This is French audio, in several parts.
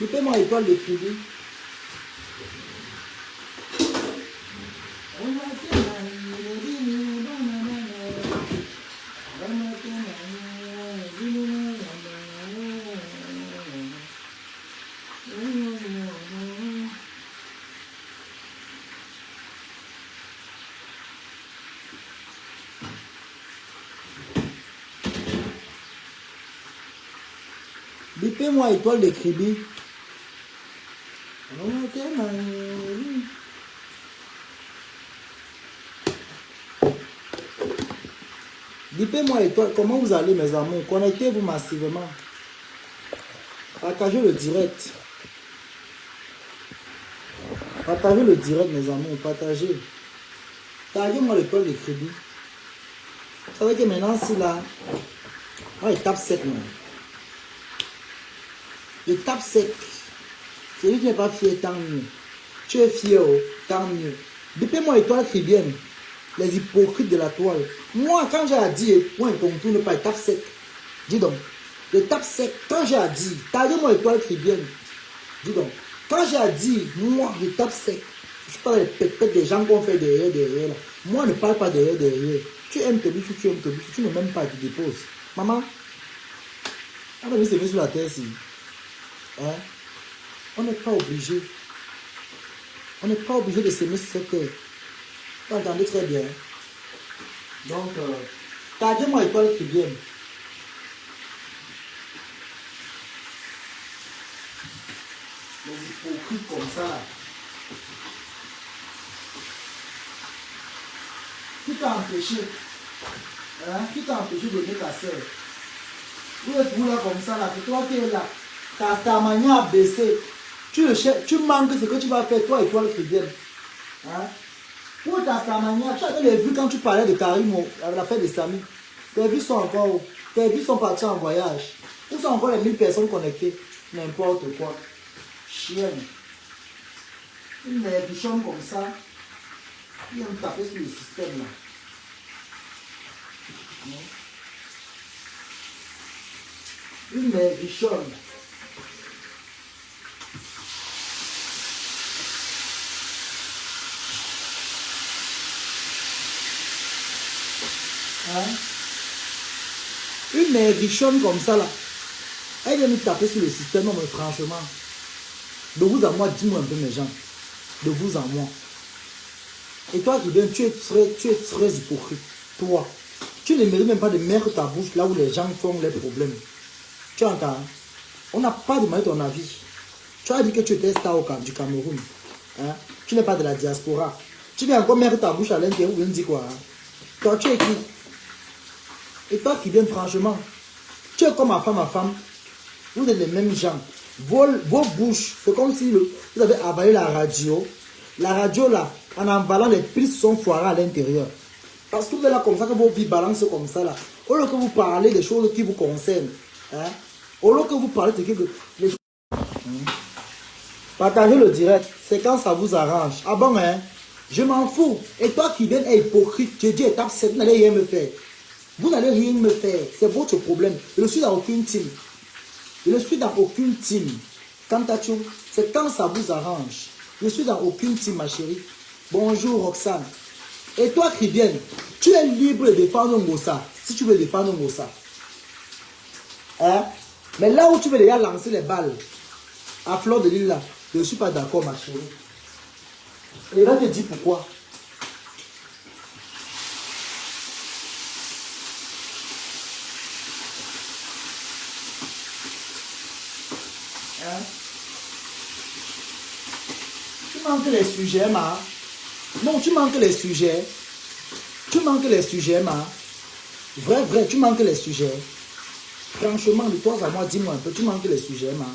Fais-moi étoile de crédit. Bipez-moi étoile de crédit. Bipez-moi étoile. Comment vous allez mes amours? Connectez-vous massivement. Partagez le direct. Partagez le direct mes amours. Partagez. Taguez-moi l'étoile de crédit. Vous savez que maintenant si là. Oh, il tape sec non. Il tape sec. Celui qui n'est pas fier, tant mieux. Tu es fier, oh, tant mieux. Bipez-moi étoile chrétienne. Les hypocrites de la toile. Moi, quand j'ai à dire, point ton tour ne pas, il tape sec. Dis donc. Il tape sec. Quand j'ai à dire, taguez-moi étoile chrétienne. Dis donc. Quand j'ai à dire, moi, je tape sec. Je parle des pépettes des gens qu'on fait derrière. Là. Moi, ne parle pas derrière. Tu aimes te bichou, tu aimes te bichou. Tu ne m'aimes pas, tu déposes. Maman, on a mis ses mains sur la terre ici. Hein? On n'est pas obligé. On n'est pas obligé de s'aimer sur cette terre. Vous entendez très bien. Donc, taguez-moi étoile qui vient. Les hypocrites comme ça. Qui t'a empêché? Hein? Qui t'a empêché d'aimer ta soeur? Vous êtes vous là comme ça, là, c'est toi qui es là. Ta manière à baisser. Tu manques ce que tu vas faire, toi, étoile chrétienne. Hein? Pour ta manière, tu as les vues quand tu parlais de Karim à la fête de Samy. Tes vues sont parties en voyage. Où sont encore les 1000 personnes connectées? N'importe quoi. Chienne. Une bichonne comme ça. Qui aime taper sur le système là. Une bichonne. Hein? Une richoune comme ça là, elle vient nous taper sur le système, non mais franchement, de vous à moi, dis-moi un peu mes gens, de vous à moi. Et toi qui viens, tu es très hypocrite, toi, tu ne mérites même pas de mettre ta bouche là où les gens font les problèmes. Tu entends? On n'a pas demandé ton avis. Tu as dit que tu étais star du Cameroun, hein? Tu n'es pas de la diaspora. Tu viens encore mettre ta bouche à l'intérieur, vous me dites quoi? Hein? Toi tu es qui? Et toi qui viens franchement, tu es comme ma femme, vous êtes les mêmes gens. Vos bouches, c'est comme si vous avez avalé la radio. La radio là, en avalant, les prises sont foirées à l'intérieur. Parce que vous êtes là comme ça, que vos vies balancent comme ça là. Au lieu que vous parlez des choses qui vous concernent. Hein? Au lieu que vous parlez de quelque chose. Partagez le direct, c'est quand ça vous arrange. Ah bon, hein? Je m'en fous. Et toi qui viens être hypocrite, je dis étape 7, vous n'allez rien me faire. Vous n'allez rien me faire. C'est votre problème. Je ne suis dans aucune team. Je ne suis dans aucune team. Quant à tu, c'est quand ça vous arrange. Je ne suis dans aucune team, ma chérie. Bonjour, Roxane. Et toi qui viens, tu es libre de défendre Ngossa. Si tu veux défendre Ngossa. Hein? Mais là où tu veux déjà lancer les balles, à fleur de l'île là, je ne suis pas d'accord, ma chérie. Et là, je te dis pourquoi. Hein? Tu manques les sujets, ma. Non, tu manques les sujets. Tu manques les sujets, ma. Vrai, tu manques les sujets. Franchement, de toi à moi, dis-moi un peu, tu manques les sujets, ma.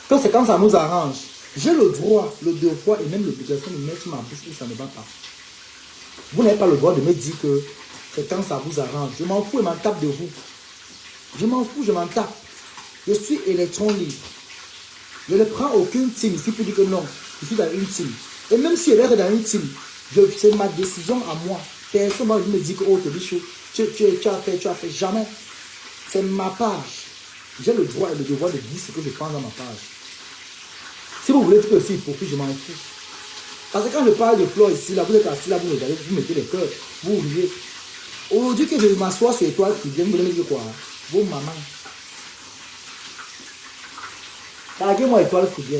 Que c'est quand ça nous arrange. J'ai le droit, le devoir et même l'obligation de mettre ma bouche où ça ne va pas. Vous n'avez pas le droit de me dire que c'est quand ça vous arrange. Je m'en fous et m'en tape de vous. Je m'en fous, je m'en tape. Je suis électron libre. Je ne prends aucune team ici pour dire que non, je suis dans une team. Et même si elle est dans une team, c'est ma décision à moi. Personne ne me dit que oh, tu as fait. Jamais. C'est ma page. J'ai le droit et le devoir de dire ce que je pense dans ma page. Si vous voulez être aussi hypocrite, je m'en fous. Parce que quand je parle de fleurs ici, là, vous êtes assis là, vous regardez, vous mettez les cœurs, vous riez. Aujourd'hui que je m'assois sur l'étoile qui vient, vous voulez me dire quoi? Vos mamans. Taguez-moi étoile qui vient.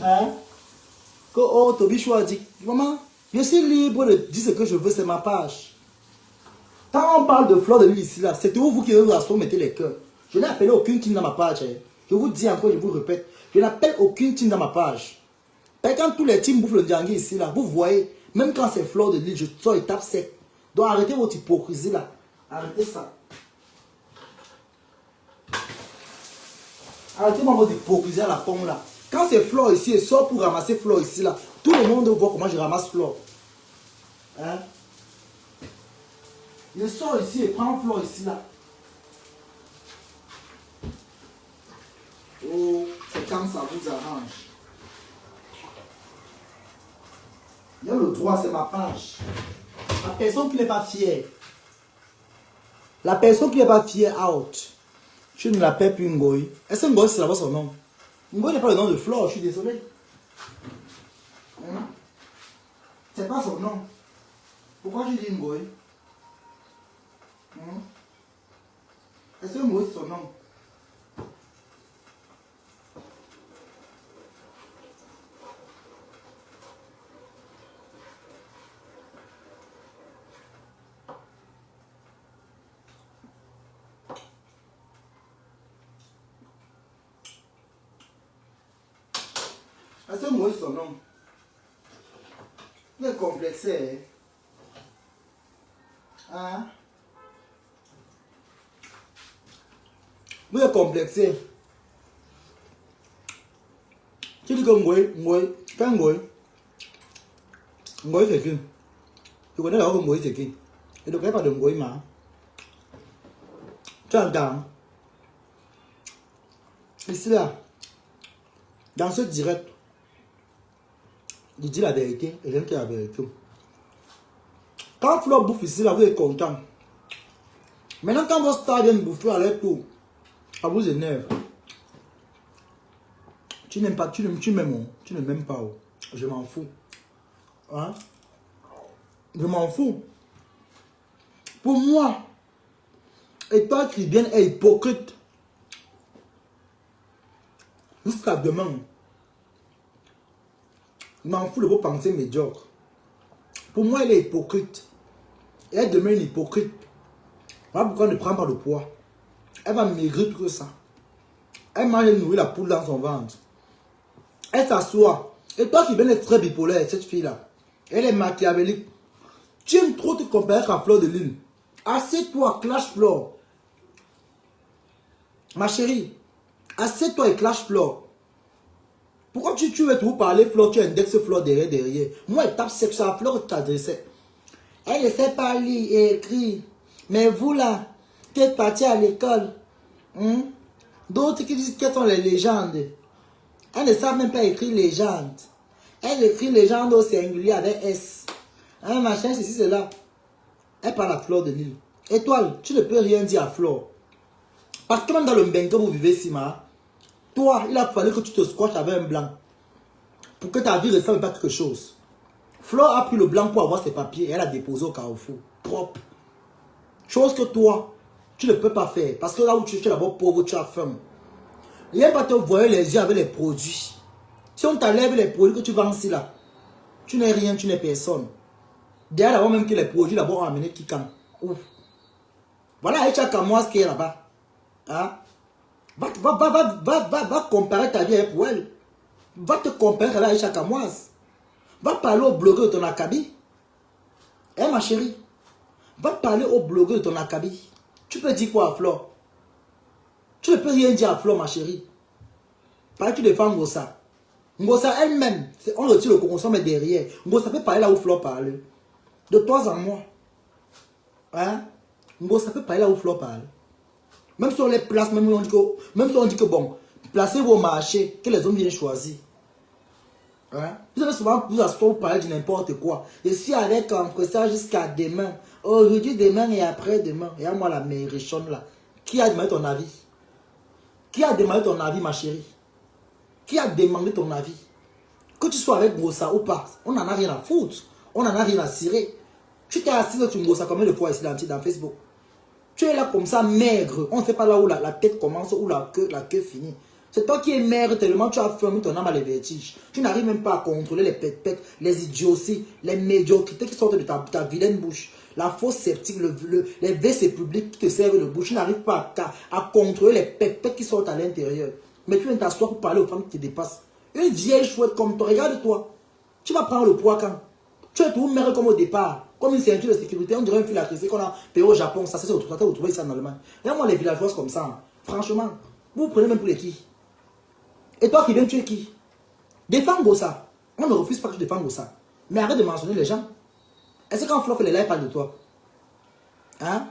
Hein? Que oh, Tobichou a dit, maman, je suis libre de dire ce que je veux, c'est ma page. Quand on parle de fleurs de lys ici, là, c'est vous qui vous asseoir, mettez les cœurs. Je n'ai appelé aucune team dans ma page. Hein. Je vous dis encore, je vous répète, je n'appelle aucune team dans ma page. Et quand tous les teams bouffent le diangui ici, là, vous voyez, même quand c'est fleurs de lys, je sors et tape sec. Donc arrêtez votre hypocrisie là. Arrêtez ça. Arrêtez-moi votre hypocrisie à la pomme là. Quand c'est fleur ici, je sors pour ramasser fleur ici là. Tout le monde voit comment je ramasse fleur. Hein? Je sors ici et prends fleur ici là. Oh, c'est quand ça vous arrange. Il y a le droit, c'est ma page. La personne qui n'est pas fière. La personne qui n'est pas fière, out. Je ne l'appelle plus Ngoï. Est-ce que Ngoï c'est là-bas son nom? Ngoï n'est pas le nom de Flore, je suis désolé. Hein? C'est pas son nom. Pourquoi je dis Ngoï? Hein? Est-ce que Ngoï c'est son nom? Est-ce que Ngoï c'est son nom? Il est complexé. Hein? Vous êtes complexé. Tu dis que quand Ngoï c'est qui? Tu connais là où Ngoï c'est qui? Tu ne connais pas de Ngoï mà. Tu entends? Ici là, dans ce direct, je dis la vérité et j'aime que la vérité. Quand Flore bouffe ici là, vous êtes content. Maintenant quand vos stars viennent bouffer à leur tour, ça vous énerve. Tu n'aimes pas, tu m'aimes, tu ne m'aimes pas. Je m'en fous. Hein? Je m'en fous. Pour moi, et toi qui viens est hypocrite. Jusqu'à demain. Je m'en fous de vos pensées médiocres. Pour moi, elle est hypocrite. Et elle demeure une hypocrite. Voilà pourquoi elle ne prend pas de poids. Elle va maigrir plus que ça. Elle mange et nourrit la poule dans son ventre. Elle s'assoit. Et toi qui viens d'être très bipolaire, cette fille-là, elle est machiavélique. Tu aimes trop te comparer à Fleur de Lys. Assieds-toi, clash Flore. Ma chérie, assieds-toi et clash Flore. Pourquoi tu veux toujours parler Flore, tu indexes Flore derrière. Moi, elle tape sec sur la Flore qui t'adressait. Elle ne sait pas lire et écrire. Mais vous là, qui êtes partis à l'école, d'autres qui disent quelles sont les légendes. Elle ne savent même pas écrire légende. Elle écrit légende au singulier avec S. Un machin, ceci, cela. Elle parle à Fleur de Lys. Étoile, tu ne peux rien dire à Flore. Parce que même dans le Mbengue que vous vivez, Sima, toi, il a fallu que tu te squattes avec un blanc. Pour que ta vie ne ressemble pas à quelque chose. Flore a pris le blanc pour avoir ses papiers et elle a déposé au Carrefour. Propre. Chose que toi, tu ne peux pas faire. Parce que là où tu es d'abord pauvre, tu as faim. Il n'y a pas te voir les yeux avec les produits. Si on t'enlève les produits que tu vends ici là, tu n'es rien, tu n'es personne. Derrière d'abord même que les produits d'abord ont amené Kikan. Ouf. Voilà Aïcha Kamoise qui est là-bas. Hein? Va comparer ta vie avec elle. Va te comparer avec Aïcha Kamoise. Va parler au blogueur de ton acabit. Hein ma chérie? Va parler au blogueur de ton acabit. Tu peux dire quoi à Flore? Tu ne peux rien dire à Flore ma chérie. Parce que tu défends Ngossa. Ngossa elle-même, on retire le concours, mais derrière. Ngossa peut parler là où Flore parle. De toi en moi. Hein? Ngossa peut parler là où Flore parle. Même si on les place, même si on dit que bon, placez vos marchés, que les hommes viennent choisir. Hein? Vous avez souvent vous asseoir pour parler de n'importe quoi. Je suis avec ça jusqu'à demain. Aujourd'hui, demain et après-demain. Et à moi la mérichonne là. Qui a demandé ton avis? Qui a demandé ton avis, ma chérie? Qui a demandé ton avis? Que tu sois avec Ngossa ou pas, on n'en a rien à foutre. On n'en a rien à cirer. Tu t'es assis sur Ngossa combien de fois ici dans Facebook? Tu es là comme ça, maigre. On ne sait pas là où la tête commence, où la queue finit. C'est toi qui es maigre tellement tu as fermé ton âme à les vertiges. Tu n'arrives même pas à contrôler les pètes, les idioties, les médiocrités qui sortent de ta vilaine bouche. La fausse sceptique, les WC publics qui te servent de bouche. Tu n'arrives pas à contrôler les pètes qui sortent à l'intérieur. Mais tu viens t'asseoir pour parler aux femmes qui te dépassent. Une vieille chouette comme toi, regarde-toi. Tu vas prendre le poids quand? Tu es tout maigre comme au départ. Comme une ceinture de sécurité, on dirait un fil à tresser qu'on a payé au Japon. Ça, c'est au trouver ici en Allemagne. Regarde-moi les villageois comme ça. Hein. Franchement, vous prenez même pour les qui? Et toi qui viens, tu es qui? Défends Ngossa. On ne refuse pas que tu défends Ngossa. Mais arrête de mentionner les gens. Est-ce que quand Flore fait les lives, parle de toi? Hein?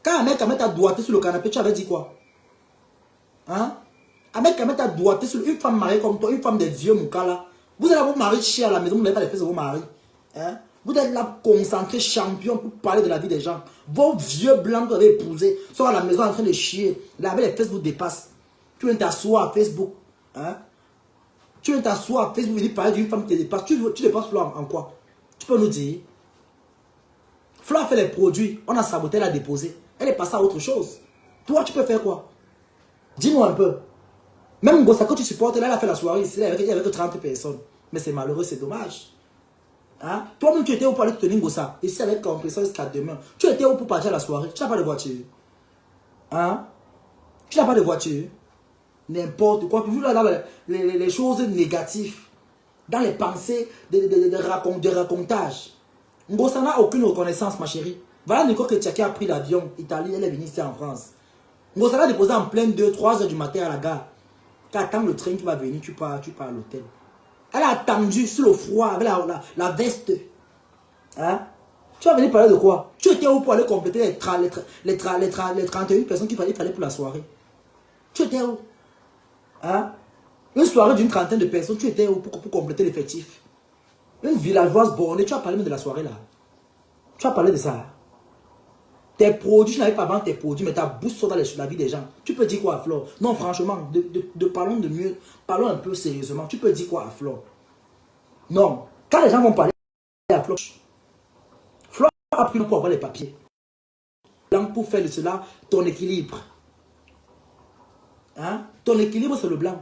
Quand un mec a mis ta doigté sur le canapé, tu avais dit quoi? Hein? Un mec a mis ta doigté sur une femme mariée comme toi, une femme des vieux moukala. Vous allez vos maris chier à la maison, vous n'avez pas les fesses de vos maris. Hein? Vous êtes là concentré champion pour parler de la vie des gens. Vos vieux blancs que vous avez épousés sont à la maison en train de chier. Là, avec les fesses vous dépassent. Tu viens t'asseoir à Facebook. Hein? Tu viens t'asseoir à Facebook et parler d'une femme qui te dépasse. Tu dépasses Flore en quoi? Tu peux nous dire? Flore a fait les produits. On a saboté, elle a déposé. Elle est passée à autre chose. Toi, tu peux faire quoi? Dis-moi un peu. Même Ngossa, quand tu supportes, là, elle a fait la soirée ici, il n'y avait que 30 personnes. Mais c'est malheureux, c'est dommage. Hein? Toi-même, tu étais où pour aller te tenir Ngossa? Ici, avec compresseur jusqu'à demain. Tu étais où pour partir à la soirée? Tu n'as pas de voiture. Hein? Tu n'as pas de voiture. N'importe quoi. Toujours là, dans les choses négatives. Dans les pensées de racontage. Ngossa n'a aucune reconnaissance, ma chérie. Voilà Nicole Tchaki a pris l'avion Italie, elle est venue ici en France. Ngossa l'a déposé en pleine 2-3 heures du matin à la gare. Tu attends le train qui va venir, tu pars à l'hôtel. Elle a attendu sur le froid avec la veste. Hein? Tu vas venir parler de quoi? Tu étais où pour aller compléter les 31 personnes qu'il fallait pour la soirée? Tu étais où? Hein? Une soirée d'une trentaine de personnes, tu étais où pour compléter l'effectif? Une villageoise bornée, tu as parlé même de la soirée là. Tu as parlé de ça. Tes produits, je n'avais pas vendre tes produits, mais ta bouche sort dans la vie des gens. Tu peux dire quoi à Flore? Non, franchement, parlons de mieux, parlons un peu sérieusement. Tu peux dire quoi à Flore? Non. Quand les gens vont parler à Flore, Flore a pris pour avoir les papiers. Blanc pour faire de cela ton équilibre. Hein? Ton équilibre, c'est le blanc.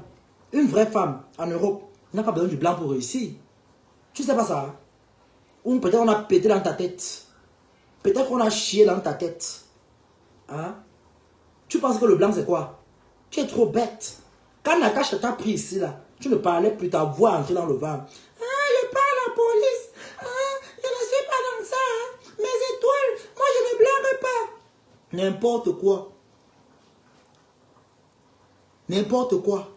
Une vraie femme en Europe n'a pas besoin du blanc pour réussir. Tu sais pas ça? Ou peut-être on a pété dans ta tête. Peut-être qu'on a chié dans ta tête. Hein? Tu penses que le blanc c'est quoi? Tu es trop bête. Quand Nakash t'a pris ici, là, tu ne parlais plus, ta voix entrait dans le vent. Ah, je parle à la police. Ah, je ne suis pas dans ça. Hein. Mes étoiles, moi je ne blague pas. N'importe quoi. N'importe quoi.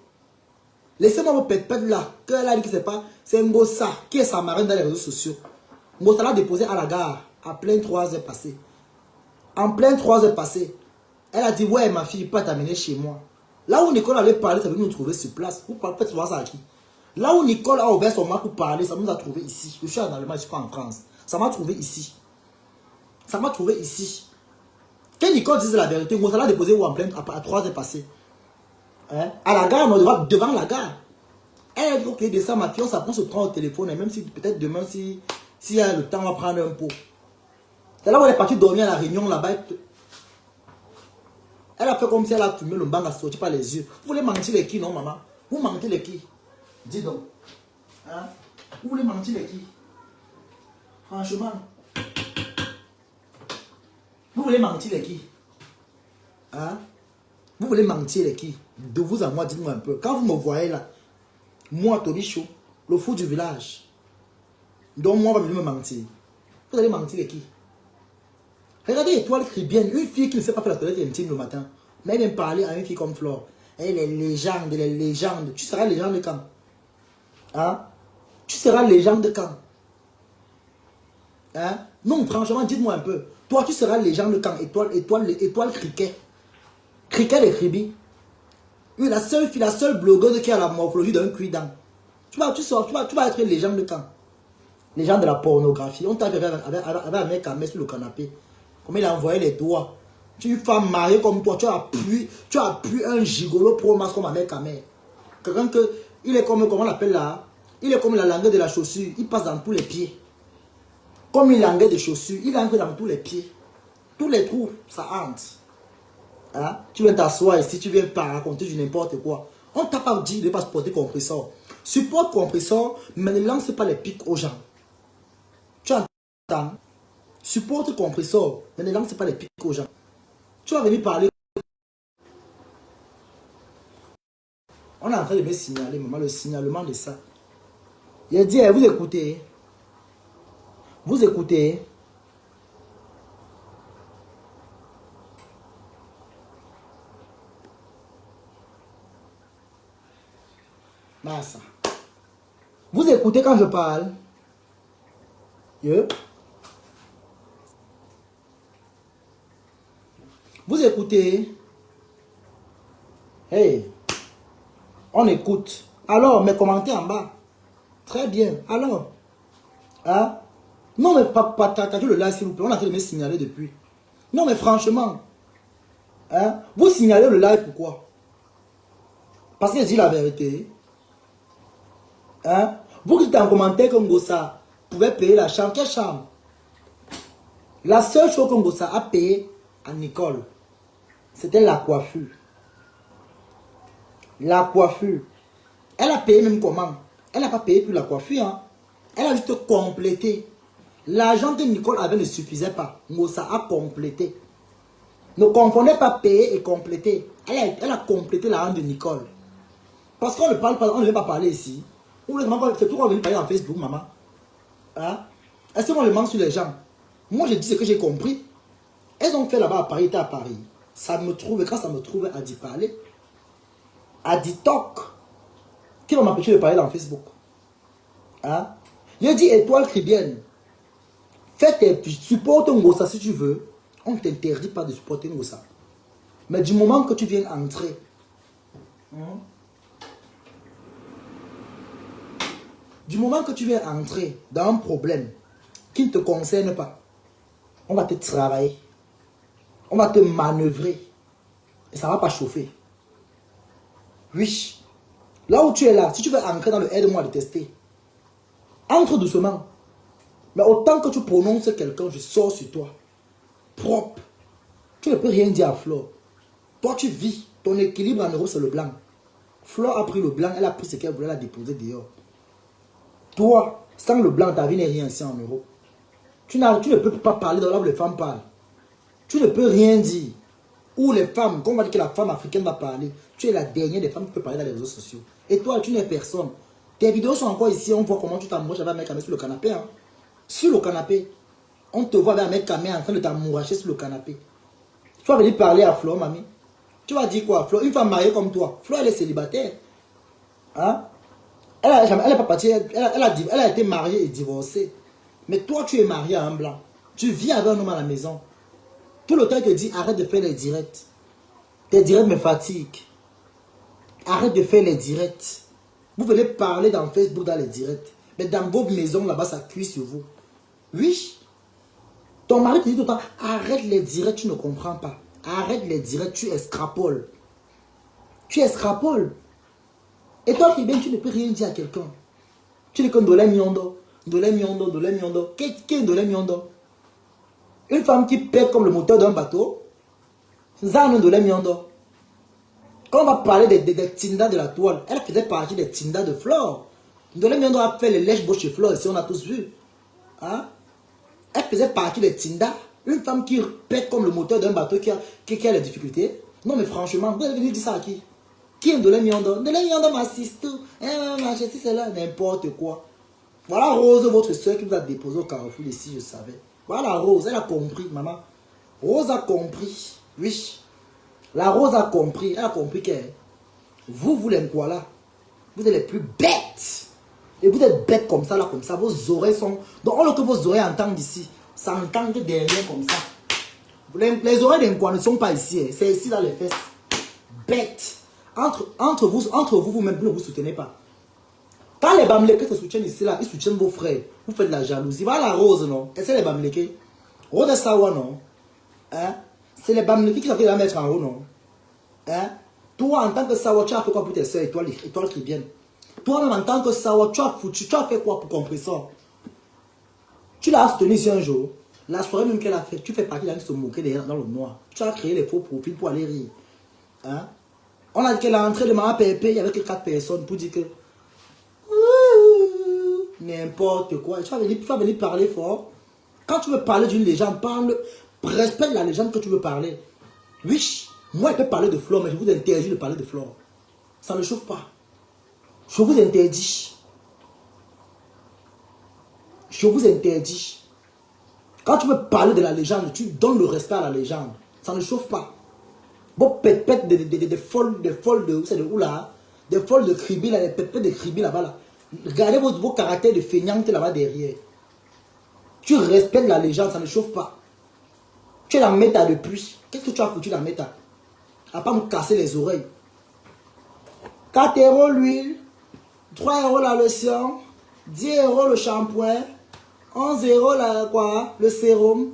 Laissez-moi vos pète là. Que elle a dit que c'est pas. C'est Ngossa qui est sa marraine dans les réseaux sociaux. Ngossa l'a déposé à la gare. À plein 3 heures passées. En plein 3 heures passées. Elle a dit, ouais, ma fille, pas t'amener chez moi. Là où Nicole avait parlé, ça veut nous trouver sur place. Vous faites voir ça à qui? Là où Nicole a ouvert son main pour parler, ça nous a trouvé ici. Je suis en Allemagne, je suis pas en France. Ça m'a trouvé ici. Ça m'a trouvé ici. Quand Nicole disait la vérité, on l'a déposé où en plein à 3 heures passées. Hein? À la gare, devant la gare. Elle a dit, ok, de ça, ma fille, on se prend au téléphone, et même si peut-être demain, s'il y a le temps, on va prendre un pot. C'est là où elle est partie dormir à la réunion là-bas. Elle a fait comme si elle a fumé le bang, a sorti par les yeux. Vous voulez mentir les qui, non, maman? Vous mentez les qui? Dis donc. Hein? Vous voulez mentir les qui? Franchement. Vous voulez mentir les qui? Hein? Vous voulez mentir les qui? De vous à moi, dites-moi un peu. Quand vous me voyez là, moi, Tony Chou, le fou du village, donc moi, on va venir me mentir. Vous allez mentir les qui? Regardez Étoile Caribbeenne, une fille qui ne sait pas faire la toilette intime le matin. Mais elle vient parler à une fille comme Flore. Elle est légende, elle est légende. Tu seras légende de quand? Hein? Tu seras légende de quand? Hein? Non, franchement, dites-moi un peu. Toi, tu seras légende de quand? Étoile Cricket. Cricket et Kribi. Oui, la seule blogueuse qui a la morphologie d'un cuit-dent. Tu vas être légende de quand? Légende de la pornographie. On t'a fait avec un mec à mettre sur le canapé. Comme il a envoyé les doigts. Tu es une femme mariée comme toi, tu as pu un gigolo pro-max comme avec ta mère. Quelqu'un que, il est comme, comment on l'appelle là? Il est comme la langue de la chaussure, il passe dans tous les pieds. Comme une langue de chaussure, il entre dans tous les pieds. Tous les trous, ça hante. Hein? Tu viens t'asseoir ici, tu viens pas raconter du n'importe quoi. On t'a pas dit de ne pas supporter compresseur. Supporte compresseur, mais ne lance pas les pics aux gens. Tu entends? Supporte compresseur, mais ne lance pas les pics aux gens. Tu vas venir parler. On est en train de me signaler, maman, le signalement de ça. Il a dit, vous écoutez. Vous écoutez. Massa. Vous écoutez quand je parle. Yeah. Vous écoutez. Hey. On écoute. Alors, mais commentez en bas. Très bien. Alors. Hein? Non, mais pas le live, s'il vous plaît. On a train de me signaler depuis. Non, mais franchement. Hein? Vous signalez le live, pourquoi? Parce que je dis la vérité. Hein? Vous dites en commentaire que Ngossa pouvait payer la chambre. Quelle chambre? La seule chose que Ngossa a payé à Nicole, c'était la coiffure. La coiffure. Elle a payé même comment? Elle n'a pas payé pour la coiffure. Hein? Elle a juste complété. L'argent que Nicole avait ne suffisait pas. Ngossa a complété. Ne confondez pas payer et compléter. Elle a complété l'argent de Nicole. Parce qu'on ne parle pas, on ne veut pas parler ici. C'est tout qu'on veut parler dans Facebook, maman. Hein? Est-ce qu'on le ment sur les gens? Moi, je dis ce que j'ai compris. Elles ont fait là-bas à Paris, à Paris. Ça me trouve, quand ça me trouve à d'y parler, à d'y talk, qui va m'empêcher de parler dans Facebook? Hein? Je dis Étoile Caribbeenne. Supporte Ngossa si tu veux. On ne t'interdit pas de supporter Ngossa. Mais du moment que tu viens entrer, du moment que tu viens entrer dans un problème qui ne te concerne pas, on va te travailler. On va te manœuvrer. Et ça ne va pas chauffer. Oui. Là où tu es là, si tu veux entrer dans le aide-moi de tester, entre doucement. Mais autant que tu prononces quelqu'un, je sors sur toi. Propre. Tu ne peux rien dire à Flore. Toi, tu vis. Ton équilibre en euros, c'est le blanc. Flore a pris le blanc, elle a pris ce qu'elle voulait, la déposer dehors. Toi, sans le blanc, ta vie n'est rien ici en euros. Tu ne peux pas parler dans là où les femmes parlent. Tu ne peux rien dire. Ou les femmes, quand on va dire que la femme africaine va parler, tu es la dernière des femmes qui peut parler dans les réseaux sociaux. Et toi, tu n'es personne. Tes vidéos sont encore ici, on voit comment tu t'amouraches avec un mec sur le canapé. Hein. Sur le canapé. On te voit avec un mec camé en train de t'amouracher sur le canapé. Tu vas venir parler à Flore, mamie. Tu vas dire quoi, Flore? Une femme mariée comme toi. Flore, elle est célibataire. Hein? Elle n'est pas partie, elle a été mariée et divorcée. Mais toi, tu es marié à un blanc. Tu vis avec un homme à la maison. Tout le temps, il te dit, arrête de faire les directs. Tes directs me fatiguent. Arrête de faire les directs. Vous venez parler dans Facebook, dans les directs. Mais dans vos maisons, là-bas, ça cuit sur vous. Oui. Ton mari te dit tout le temps, arrête les directs, tu ne comprends pas. Arrête les directs, tu extrapoles. Tu extrapoles. Et toi qui viens, tu ne peux rien dire à quelqu'un. Tu dis que Ndolé Miondo, Ndolé Miondo, Ndolé Miondo. Qui est Ndolé Miondo? Une femme qui pète comme le moteur d'un bateau, c'est ça Ndolé Miondo. Quand on va parler des Tinda de la toile, elle faisait partie des Tinda de Flore. Ndolé Miondo a fait les lèches-bouches chez Flore, ici on a tous vu. Hein? Elle faisait partie des Tinda. Une femme qui pète comme le moteur d'un bateau qui a les difficultés. Non mais franchement, vous avez venu dire ça à qui? Qui est Ndolé Miondo? Ndolé Miondo m'assiste. Si c'est là, n'importe quoi. Voilà Rose, votre soeur qui vous a déposé au carrefour ici, je savais. Voilà Rose, elle a compris, maman. Rose a compris. Oui. La Rose a compris. Elle a compris que vous l'aimez quoi là? Vous êtes les plus bêtes. Et vous êtes bêtes comme ça, là, comme ça. Vos oreilles sont... Donc, on que vos oreilles entendent ici. Ça entend que derrière comme ça. Les oreilles d'un quoi ne sont pas ici. Hein. C'est ici dans les fesses. Bêtes. Entre vous-même, vous ne vous soutenez pas. Quand les Bamlékés se soutiennent ici, là, ils soutiennent vos frères. Vous faites de la jalousie. Voilà la Rose, non? Et c'est les Bamlékés. Rose Sawa, non? Hein? C'est les Bamlékés qui sont la mettre en haut, non? Hein? Toi, en tant que Sawa, tu as fait quoi pour tes soeurs étoiles qui viennent? Toi-même, en tant que Sawa, tu as fait quoi pour compressor? Tu l'as soutenu ici un jour. La soirée même qu'elle a fait, tu fais partie de la se moquer derrière dans le noir. Tu as créé les faux profils pour aller rire. Hein? On a dit qu'elle est entrée de Maman Pépé, il n'y avait que 4 personnes pour dire que... N'importe quoi. Tu vas venir parler fort. Quand tu veux parler d'une légende, parle. Respecte la légende que tu veux parler. Oui, moi, je peux parler de Flore, mais je vous interdis de parler de Flore. Ça ne chauffe pas. Je vous interdis. Je vous interdis. Quand tu veux parler de la légende, tu donnes le respect à la légende. Ça ne chauffe pas. Bon, pète des folles de... Vous savez où là? Des folles de cribi, là, des pètes de cribi là-bas là. Regardez vos caractères de feignante là-bas derrière. Tu respectes la légende, ça ne chauffe pas. Tu es la méta depuis. Qu'est-ce que tu as foutu la méta? À pas me casser les oreilles. 4 € l'huile, 3 € la lotion, 10 € le shampoing, 11 € le sérum.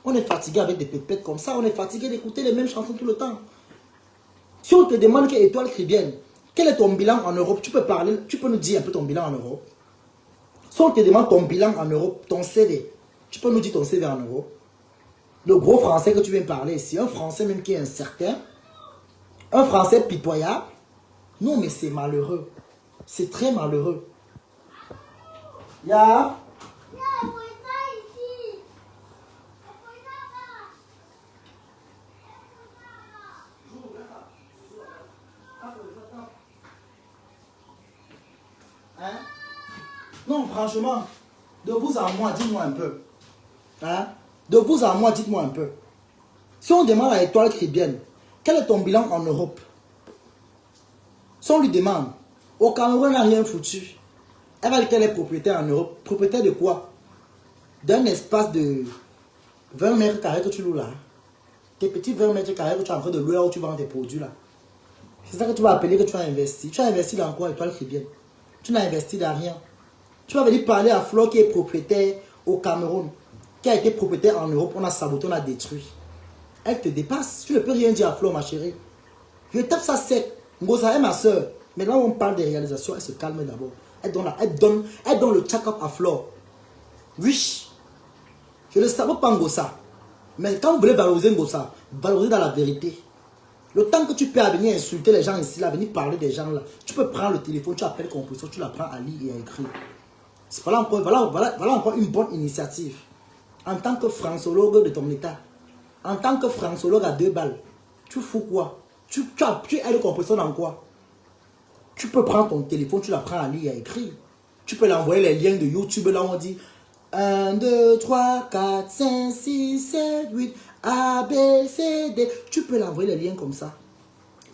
On est fatigué avec des pépettes comme ça. On est fatigué d'écouter les mêmes chansons tout le temps. Si on te demande quelle étoile chrétienne, quel est ton bilan en Europe? Tu peux parler, tu peux nous dire un peu ton bilan en Europe. Si on te demande ton bilan en Europe, ton CV, tu peux nous dire ton CV en Europe. Le gros français que tu viens parler ici, un français même qui est incertain, un français pitoyable. Non, mais c'est malheureux. C'est très malheureux. Ya. Hein? Non, franchement, de vous à moi, dites-moi un peu. Hein? De vous à moi, dites-moi un peu. Si on demande à Étoile Chrétienne, quel est ton bilan en Europe? Si on lui demande, au Cameroun, elle n'a rien foutu. Elle va dire qu'elle est propriétaire en Europe. Propriétaire de quoi? D'un espace de 20 mètres carrés que tu loues là. Tes petits 20 mètres carrés que tu es en train de louer où tu vends tes produits là. C'est ça que tu vas appeler que tu as investi. Tu as investi dans quoi, Étoile Chrétienne? Tu n'as investi dans rien. Tu vas venir parler à Flo qui est propriétaire au Cameroun, qui a été propriétaire en Europe, on a saboté, on a détruit. Elle te dépasse. Tu ne peux rien dire à Flo, ma chérie. Je tape ça sec. Ngoza est ma soeur. Mais là où on parle des réalisations, elle se calme d'abord. Elle donne le check-up à Flo. Oui. Je ne savais pas Ngoza. Mais quand vous voulez valoriser Ngoza, valorisez dans la vérité. Le temps que tu peux venir insulter les gens ici, là, venir parler des gens là, tu peux prendre le téléphone, tu appelles composition, tu l'apprends à lire et à écrire. Voilà encore une bonne initiative. En tant que franxologue de ton état, en tant que franxologue à 2 balles, tu fous quoi? Tu aides composition dans quoi? Tu peux prendre ton téléphone, tu l'apprends à lire et à écrire. Tu peux l'envoyer les liens de YouTube là où on dit 1, 2, 3, 4, 5, 6, 7, 8, A, B, C, D. Tu peux l'envoyer les liens comme ça.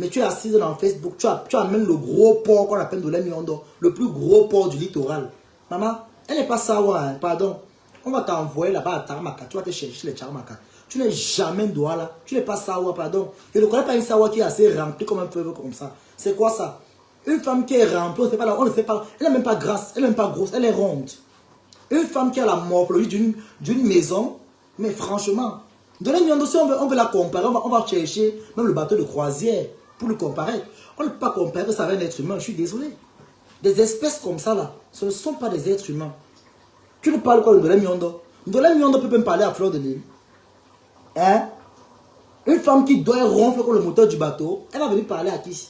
Mais tu es assise dans Facebook, tu amènes le gros port qu'on appelle Ndolé Miondo, le plus gros port du littoral. Maman, elle n'est pas sawa, hein, pardon. On va t'envoyer là-bas à Taramaka, tu vas te chercher les Taramaka. Tu n'es jamais Douala, tu n'es pas sawa, pardon. Je ne connais pas une sawa qui est assez remplie comme un feu comme ça. C'est quoi ça? Une femme qui est remplie, on ne sait pas, elle n'est même pas grasse, elle n'est même pas grosse, elle est ronde. Une femme qui a la morphologie d'une maison, Mais franchement, de la viande, si on veut la comparer, on va chercher même le bateau de croisière pour le comparer. On ne peut pas comparer ça avec un être humain, je suis désolé. Des espèces comme ça, là, ce ne sont pas des êtres humains. Tu ne parles pas de la viande. De la viande peut même parler à fleur de l'île. Hein? Une femme qui doit ronfler comme le moteur du bateau, elle va venir parler à qui?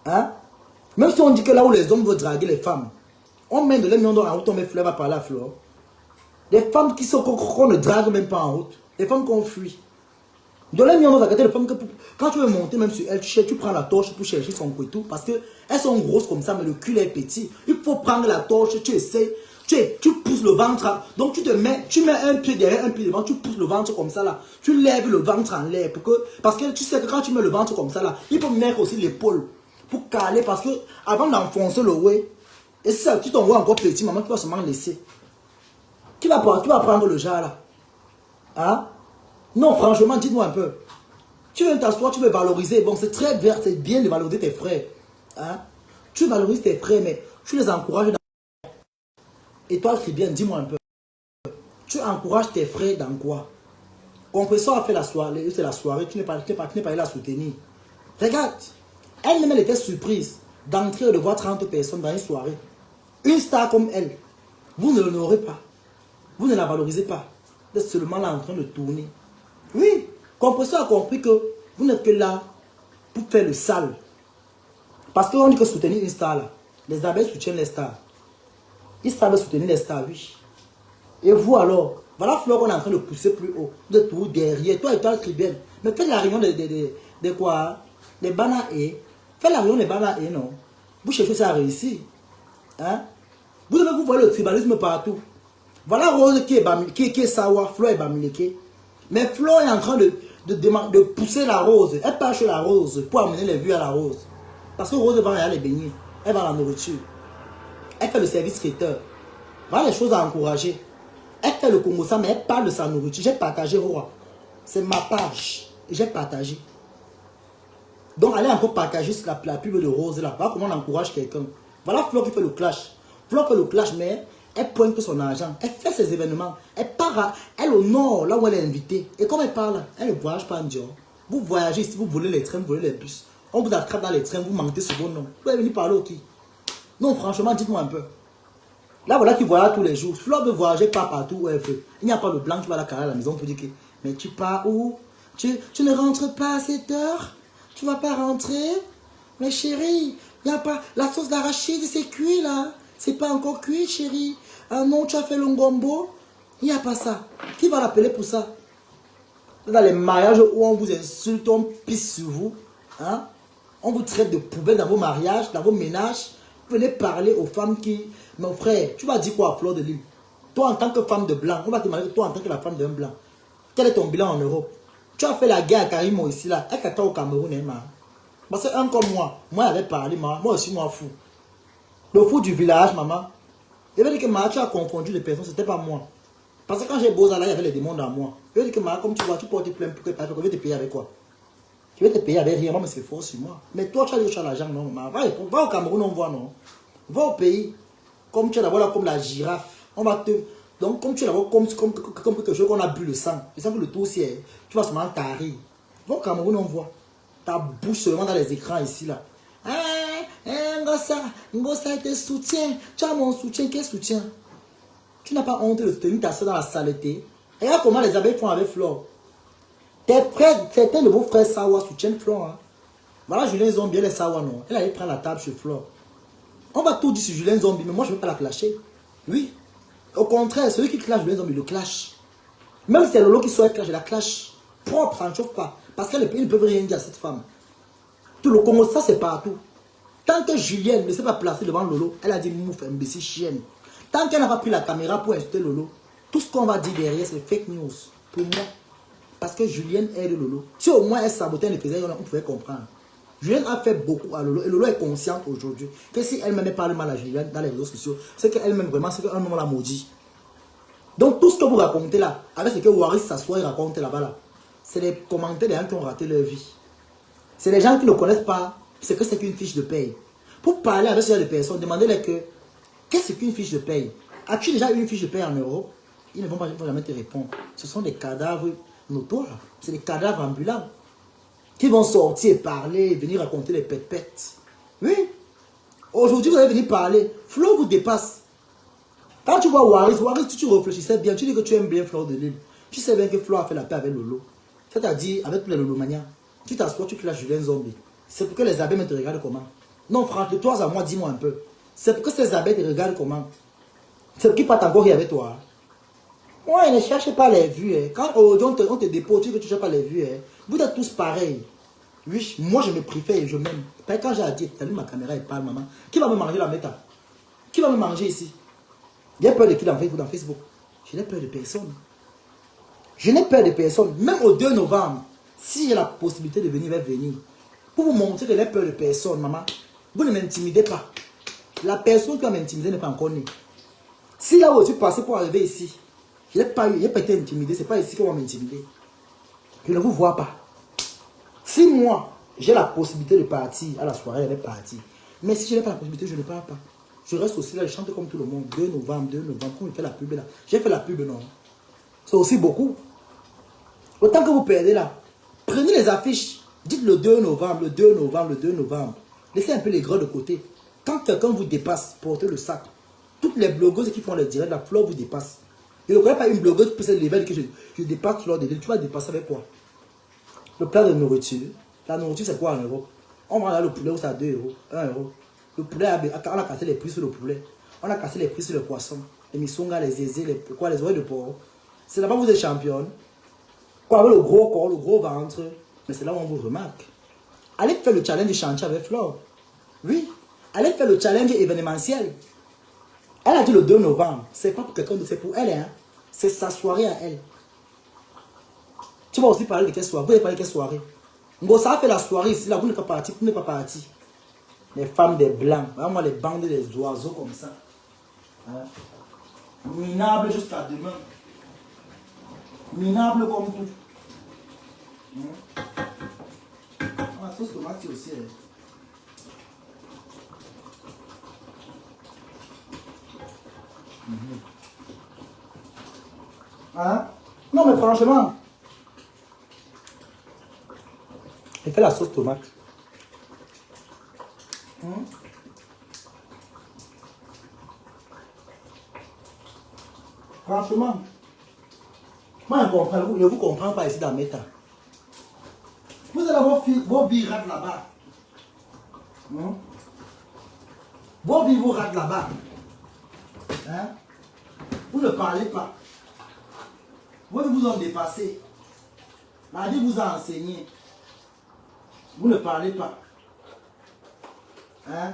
Hein? Même si on dit que là où les hommes veulent draguer les femmes, on met de la viande en route, on met fleur, va parler à fleur. Les femmes qui sont qu'on ne drague même pas en route. Les femmes qu'on fuit. De la viande, regardez les femmes que quand tu veux monter même sur elle, tu prends la torche pour chercher son couteau. Parce qu'elles sont grosses comme ça, mais le cul est petit. Il faut prendre la torche, tu essaies. Tu pousses le ventre, donc tu mets un pied derrière, un pied devant, tu pousses le ventre comme ça là, tu lèves le ventre en l'air, parce que tu sais que quand tu mets le ventre comme ça là, il faut mettre aussi l'épaule pour caler, parce que avant d'enfoncer le way, et si tu t'envoies encore petit, maman, tu vas seulement laisser. Tu vas prendre le jar là. Hein? Non, franchement, dites-moi un peu. Tu veux t'asseoir, tu veux valoriser, bon, c'est très bien, c'est bien de valoriser tes frères. Hein? Tu valorises tes frères, mais tu les encourages. Et toi, très bien, dis-moi un peu. Tu encourages tes frères dans quoi? Compresseur a fait la soirée, c'est la soirée, tu n'es pas allé la soutenir. Regarde, elle-même, elle était surprise d'entrer et de voir 30 personnes dans une soirée. Une star comme elle, vous ne l'honorez pas. Vous ne la valorisez pas. Vous êtes seulement là en train de tourner. Oui, Compresseur a compris que vous n'êtes que là pour faire le sale. Parce qu'on dit que soutenir une star là, les abeilles soutiennent les stars. Ils savent soutenir les stars, oui. Et vous alors, voilà Fleur qu'on est en train de pousser plus haut. De tout derrière. Toi et toi, très bien. Mais faites la réunion de quoi? Des bananes. Faites la réunion des bananes, non? Vous cherchez ça à réussir. Hein? Vous devez vous voir le tribalisme partout. Voilà Rose qui est Sawa, Fleur est Bamileke. Mais Fleur est en train de pousser la Rose. Elle part chez la Rose pour amener les vues à la Rose. Parce que Rose va aller les baigner. Elle va la nourriture. Elle fait le service traiteur. Voilà les choses à encourager. Elle fait le Congo ça, mais elle parle de sa nourriture. J'ai partagé, roi. C'est ma page. J'ai partagé. Donc, allez encore partager la pub de Rose là. Voilà comment on encourage quelqu'un. Voilà Fleur qui fait le clash. Fleur fait le clash, mais elle pointe que son argent. Elle fait ses événements. Elle part elle au nord, là où elle est invitée. Et comme elle parle, elle ne voyage pas en Dior. Vous voyagez ici, vous volez les trains, vous volez les bus. On vous attrape dans les trains, vous mentez sur vos noms. Vous allez venir parler au qui? Non, franchement, dites-moi un peu. Là, voilà qui voyage tous les jours. Fleur veut voyager pas partout où elle veut. Il n'y a pas de blanc qui va la carrer à la maison pour dire que... Mais tu pars où? Tu ne rentres pas à cette heure? Tu vas pas rentrer? Mais chérie, il n'y a pas... La sauce d'arachide, c'est cuit là. C'est pas encore cuit, chérie. Ah non, tu as fait le ngombo. Il n'y a pas ça. Qui va l'appeler pour ça? Dans les mariages où on vous insulte, on pisse sur vous. Hein? On vous traite de poubelle dans vos mariages, dans vos ménages. Venez parler aux femmes qui... Mon frère, tu vas dire quoi à Fleur de l'Île? Toi, en tant que femme de blanc, on va te demander, toi, en tant que la femme d'un blanc, quel est ton bilan en Europe? Tu as fait la guerre à Karimo ici, là, avec quelqu'un au Cameroun, hein, parce que un comme moi j'avais parlé, moi aussi, moi, fou. Le fou du village, maman. Il veut dire que tu as confondu les personnes, c'était pas moi. Parce que quand j'ai beau là, il y avait les démons dans moi. Il veut dire que comme tu vois, tu portes plainte pour que je vais te payer avec quoi? Je vais te payer avec rien, moi, mais c'est fort sur moi. Mais toi, tu as dit que tu as l'argent, non, maman. Va au Cameroun, on voit, non? Va au pays. Comme tu es d'abord là comme la girafe, on va te... Donc comme tu es d'abord comme quelque chose qu'on a bu le sang, le sang pour le dossier, tu vas seulement t'arriver. Donc Cameroun on voit, ta bouche seulement dans les écrans ici là. Ngossa te soutient, tu as mon soutien, quel soutien? Tu n'as pas honte de tenir ta soeur dans la saleté. Et regarde comment les abeilles font avec Flore. Tes frères, certains de vos frères Sawa soutiennent Flore. Hein. Voilà Julien Zombie, elle est Sawa non. Elle allait prendre la table chez Flore. On va tout dire sur Julien Zombie, mais moi je ne veux pas la clasher. Oui. Au contraire, celui qui clash Julien Zombie, le clash. Même si c'est Lolo qui soit clash, je la clash. Propre, ça ne chauffe pas. Parce qu'ils ne peuvent rien dire à cette femme. Tout le Congo, ça c'est partout. Tant que Julienne ne s'est pas placée devant Lolo, elle a dit mouf, imbécile, chienne. Tant qu'elle n'a pas pris la caméra pour insulter Lolo, tout ce qu'on va dire derrière, c'est fake news. Pour moi. Parce que Julienne aide Lolo. Si au moins elle sabotait, elle faisait, on pouvait comprendre. Julienne a fait beaucoup à Lolo et Lolo est consciente aujourd'hui que si elle-même parle mal à Julienne dans les réseaux sociaux, c'est qu'elle-même vraiment, c'est qu'un homme la maudit. Donc tout ce que vous racontez là, avec ce que Waris s'assoit et raconte là-bas là, c'est les commentaires des gens qui ont raté leur vie. C'est les gens qui ne connaissent pas ce que c'est qu'une fiche de paye. Pour parler avec ce genre de personnes, demandez-leur que qu'est-ce qu'une fiche de paye? As-tu déjà eu une fiche de paye en Europe? Ils ne vont pas jamais te répondre. Ce sont des cadavres notoires. C'est des cadavres ambulants qui vont sortir et parler, venir raconter les pépettes. Oui. Aujourd'hui, vous allez venir parler. Flo vous dépasse. Quand tu vois Waris, tu réfléchissais bien, tu dis que tu aimes bien Flo de Lille. Tu sais bien que Flo a fait la paix avec Lolo. C'est-à-dire, avec tous les Lolomanias. Tu t'assois, tu clashes Julien Zombie. C'est pour que les abeilles te regardent comment. Non, Franck, de toi à moi, dis-moi un peu. C'est pour que ces abeilles te regardent comment. C'est pour qu'ils partent encore avec toi. Ouais, ne cherche pas les vues. Hein. Quand aujourd'hui on te dépose, tu veux que tu ne cherches pas les vues. Hein. Vous êtes tous pareils. Oui, moi je me préfère et je m'aime. Quand j'ai dit, t'allumes ma caméra et parle, maman. Qui va me manger la méta? Qui va me manger ici? J'ai peur de qui dans Facebook? Je n'ai peur de personne. Je n'ai peur de personne. Même au 2 novembre, si j'ai la possibilité de venir, je vais venir. Pour vous montrer que je n'ai peur de personne, maman. Vous ne m'intimidez pas. La personne qui va m'intimider n'est pas encore née. Si là où je suis passé pour arriver ici, je n'ai pas été intimidé, ce n'est pas ici qu'on va m'intimider. Je ne vous vois pas. Si moi, j'ai la possibilité de partir à la soirée, je vais partir. Mais si je n'ai pas la possibilité, je ne pars pas. Je reste aussi là, je chante comme tout le monde. 2 novembre, comme il fait la pub là. J'ai fait la pub, non. C'est aussi beaucoup. Autant que vous perdez là, prenez les affiches. Dites le 2 novembre, le 2 novembre, le 2 novembre. Laissez un peu les gras de côté. Quand quelqu'un vous dépasse, portez le sac. Toutes les blogueuses qui font les directs, la fleur vous dépasse. Je ne connais pas une blogueuse qui peut se lever que je dépasse Fleur de Lille. Tu vas dépasser avec quoi? Le plat de nourriture. La nourriture, c'est quoi en Europe? On va là le poulet où c'est à 2 euros, 1 euro. Le poulet, on a cassé les prix sur le poulet. On a cassé les prix sur le poisson. Les misongas, les zézés, les oreilles de porc. C'est là-bas où vous êtes championne. Quoi, avec le gros corps, le gros ventre. Mais c'est là où on vous remarque. Allez faire le challenge du chantier avec Flore. Oui. Allez faire le challenge événementiel. Elle a dit le 2 novembre. C'est pas pour quelqu'un d'autre, c'est pour elle. Hein. C'est sa soirée à elle. Tu vas aussi parler de quelle soirée? Vous allez parler de quelle soirée? Ça a fait la soirée ici, là, vous n'êtes pas parti, vous n'êtes pas parti. Les femmes des blancs, vraiment les bandes des oiseaux comme ça. Hein? Minables jusqu'à demain. Minables comme tout. Hein? La sauce tomate aussi. Hein? Hein? Non mais franchement, elle fait la sauce tomate. Franchement, moi je ne vous comprends pas ici dans mes temps. Vous avez vos billes ratent là-bas. Vos billes vous ratent là-bas. Hein? Vous ne parlez pas. Vous vous ont dépassé. La vie vous a enseigné. Vous ne parlez pas. Hein?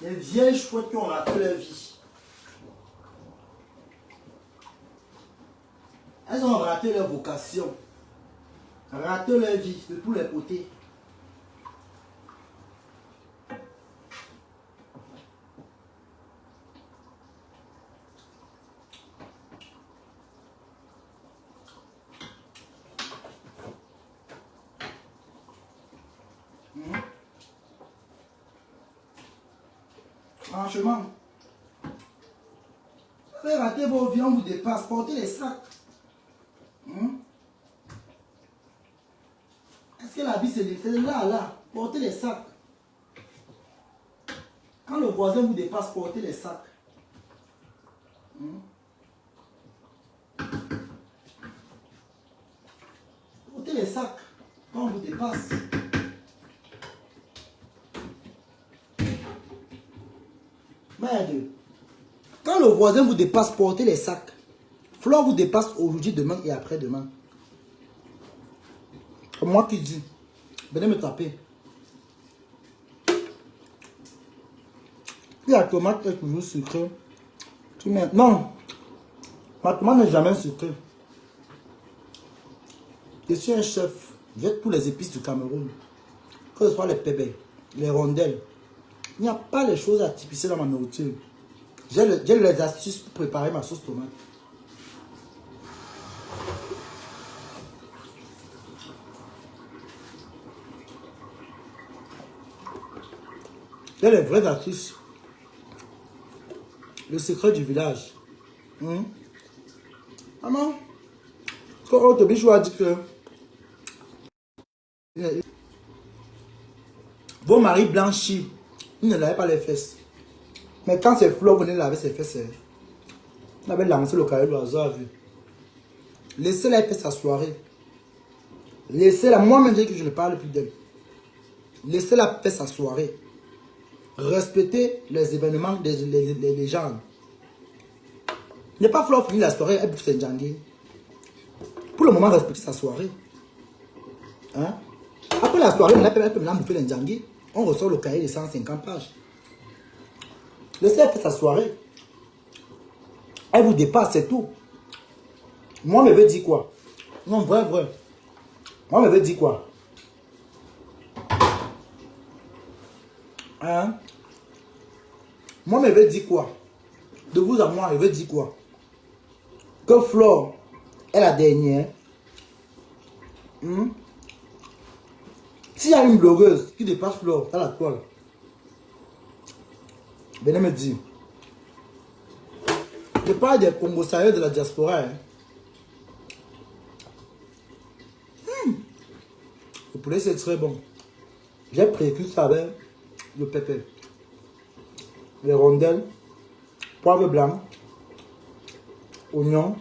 Les vieilles chouettes qui ont raté leur vie. Elles ont raté leur vocation. Raté leur vie de tous les côtés. Franchement, vous avez raté vos vies, on vous dépasse, portez les sacs. Est-ce que la vie c'est là, portez les sacs. Quand le voisin vous dépasse, portez les sacs. Portez les sacs quand on vous dépasse. Merde. Quand le voisin vous dépasse, portez les sacs. Flore vous dépasse aujourd'hui, demain et après-demain. Comme moi qui dis, venez me taper. La tomate est toujours sucrée. Non, ma tomate n'est jamais sucrée. Je suis un chef. J'ai tous les épices du Cameroun. Que ce soit les pépés, les rondelles. Il n'y a pas les choses artificielles dans ma nourriture. J'ai les astuces pour préparer ma sauce tomate. J'ai les vraies astuces. Le secret du village. Maman, quand on te bichou a dit que vos maris blanchis, ils ne lavaient pas les fesses. Mais quand c'est Flo venait laver ses fesses, on avait lancé le cahier d'oiseau à vue. Laissez-la faire sa soirée. Laissez-la, moi-même je dis que je ne parle plus d'elle. Laissez-la faire sa soirée. Respectez les événements des gens. N'est pas Flo finir la soirée, elle bouffe ses djangui. Pour le moment, respectez sa soirée. Hein? Après la soirée, elle peut maintenant bouffer les djangui. On ressort le cahier de 150 pages. Laissez-la faire sa soirée. Elle vous dépasse, c'est tout. Moi, me veut dire quoi? Non, vrai. Moi, me veut dire quoi? Hein? Moi, me veut dire quoi? De vous à moi, elle veut dire quoi? Que Flore est la dernière. S'il y a une blogueuse qui dépasse Flore dans la toile, venez me dire. Je parle des Congo-Sahel de la diaspora. Hein. Le poulet, c'est très bon. J'ai prévu ça avec le pépé. Les rondelles, poivre blanc, oignon,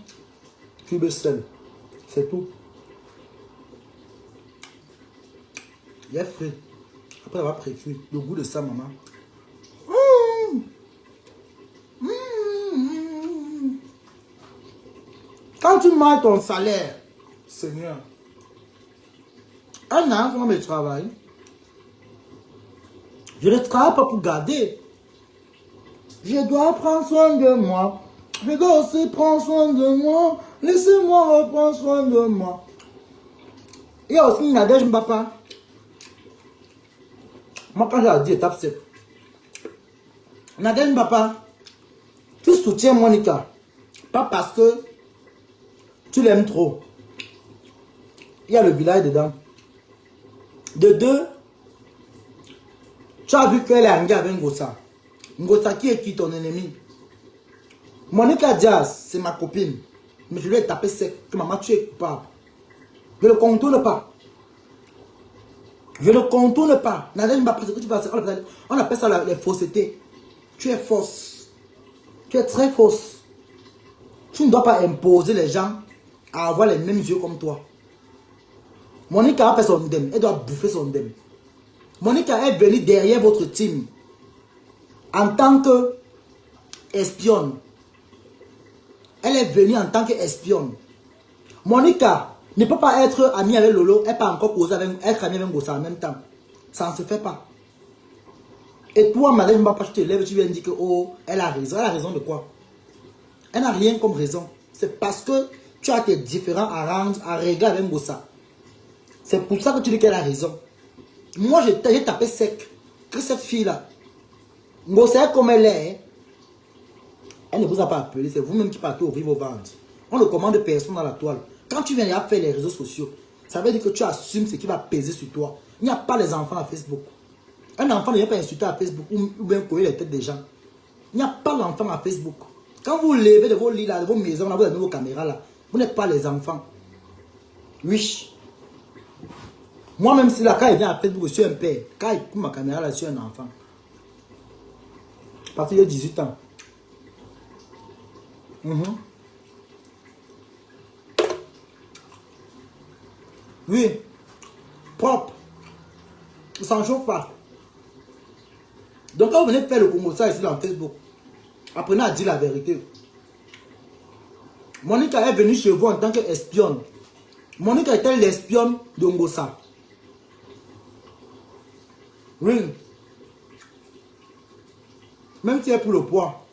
cube sel. C'est tout. J'ai frit. Après avoir précuit, le goût de ça, maman. Quand tu manges ton salaire, Seigneur, un an, comment je travaille? Je ne travaille pas pour garder. Je dois prendre soin de moi. Je dois aussi prendre soin de moi. Laissez-moi reprendre soin de moi. Il y a aussi Nadège Mbapa. Moi, quand j'ai dit étape 7, Nadège Mbapa, tu soutiens Monica. Pas parce que tu l'aimes trop. Il y a le village dedans. De deux, tu as vu qu'elle est engagée avec Ngosa. Ngosa qui est qui ton ennemi? Monica Diaz, c'est ma copine. Mais je lui ai tapé sec. Que maman, tu es coupable. Je ne contourne pas. Je ne contourne pas. Nadège Mbapa, ce que tu vas faire, on appelle ça les faussetés. Tu es fausse. Tu es très fausse. Tu ne dois pas imposer les gens à avoir les mêmes yeux comme toi. Monica a fait son dème. Elle doit bouffer son dème. Monica est venue derrière votre team en tant que espionne. Elle est venue en tant qu'espionne. Monica ne peut pas être amie avec Lolo. Elle ne peut pas encore causer avec, être amie avec Gossa en même temps. Ça ne se fait pas. Et toi, madame Mbapa, tu te lèves, tu viens dire que oh, elle a raison. Elle a raison de quoi? Elle n'a rien comme raison. C'est parce que tu as tes différents à rendre, à régler avec Gossa. C'est pour ça que tu dis qu'elle a raison. Moi, j'ai tapé sec que cette fille-là, Ngosa comme elle est, elle ne vous a pas appelé. C'est vous-même qui partez ouvrir vos ventes. On ne commande personne dans la toile. Quand tu viens à faire les réseaux sociaux, ça veut dire que tu assumes ce qui va peser sur toi. Il n'y a pas les enfants à Facebook. Un enfant ne vient pas insulter à Facebook ou bien courir les têtes des gens. Il n'y a pas l'enfant à Facebook. Quand vous levez de vos lits, là, de vos maisons, là, vous avez vos caméras là, vous n'êtes pas les enfants. Oui. Moi, même si là, quand il vient à Facebook, je suis un père. Quand il coupe ma caméra là, je suis un enfant. Parce qu'il a 18 ans. Oui. Propre. Il ne s'en chauffe pas. Donc, quand vous venez faire le Congo ça ici dans Facebook, apprenez à dire la vérité. Monica est venue chez vous en tant qu'espionne. Monica était l'espionne de Ngosa. Oui. Même si elle est pour le poids.